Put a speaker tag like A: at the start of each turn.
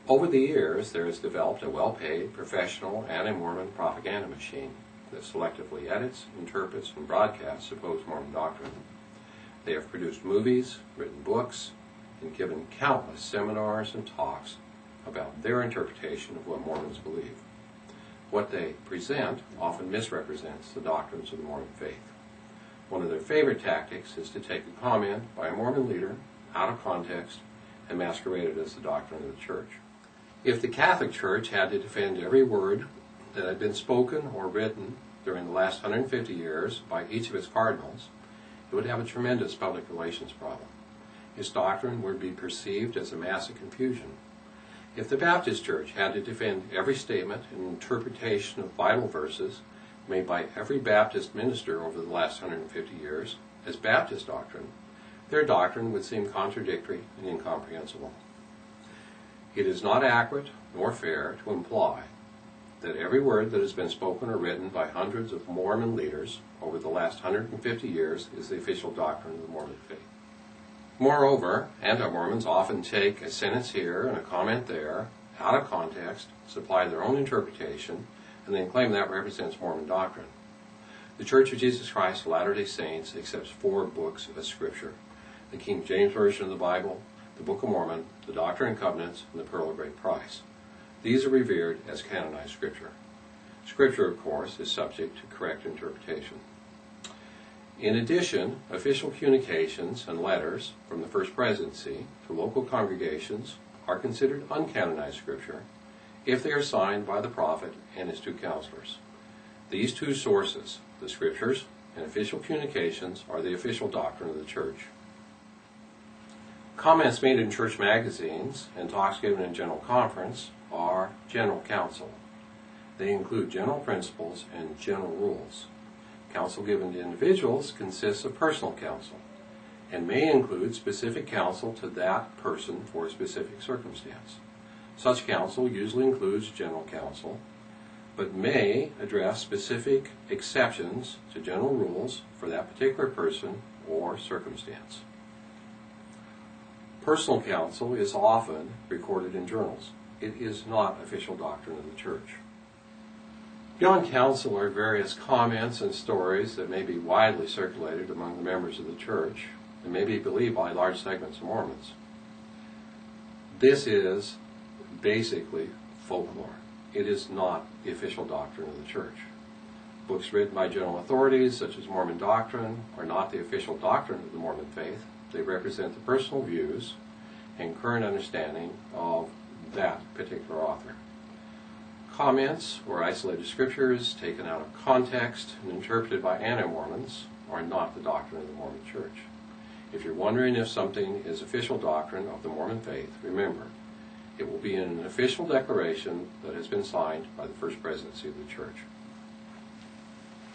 A: Over the years, there has developed a well-paid, professional anti-Mormon propaganda machine that selectively edits, interprets, and broadcasts supposed Mormon doctrine. They have produced movies, written books, and given countless seminars and talks about their interpretation of what Mormons believe. What they present often misrepresents the doctrines of the Mormon faith. One of their favorite tactics is to take a comment by a Mormon leader out of context and masquerade it as the doctrine of the church. If the Catholic Church had to defend every word that had been spoken or written during the last 150 years by each of its cardinals, it would have a tremendous public relations problem. Its doctrine would be perceived as a mass of confusion. If the Baptist Church had to defend every statement and interpretation of Bible verses made by every Baptist minister over the last 150 years as Baptist doctrine, their doctrine would seem contradictory and incomprehensible. It is not accurate nor fair to imply that every word that has been spoken or written by hundreds of Mormon leaders over the last 150 years is the official doctrine of the Mormon faith. Moreover, anti-Mormons often take a sentence here and a comment there, out of context, supply their own interpretation, and then claim that represents Mormon doctrine. The Church of Jesus Christ of Latter-day Saints accepts 4 books of Scripture: the King James Version of the Bible, the Book of Mormon, the Doctrine and Covenants, and the Pearl of Great Price. These are revered as canonized Scripture. Scripture, of course, is subject to correct interpretation. In addition, official communications and letters from the First Presidency to local congregations are considered uncanonized Scripture if they are signed by the prophet and his 2 counselors. These 2 sources, the Scriptures and official communications, are the official doctrine of the Church. Comments made in church magazines and talks given in General Conference are general counsel. They include general principles and general rules. Counsel given to individuals consists of personal counsel and may include specific counsel to that person for a specific circumstance. Such counsel usually includes general counsel, but may address specific exceptions to general rules for that particular person or circumstance. Personal counsel is often recorded in journals. It is not official doctrine of the Church. Beyond counsel are various comments and stories that may be widely circulated among the members of the Church and may be believed by large segments of Mormons. This is basically folklore. It is not the official doctrine of the Church. Books written by general authorities, such as Mormon Doctrine, are not the official doctrine of the Mormon faith. They represent the personal views and current understanding of that particular author. Comments or isolated scriptures taken out of context and interpreted by anti-Mormons are not the doctrine of the Mormon Church. If you're wondering if something is official doctrine of the Mormon faith, remember, it will be in an official declaration that has been signed by the First Presidency of the Church.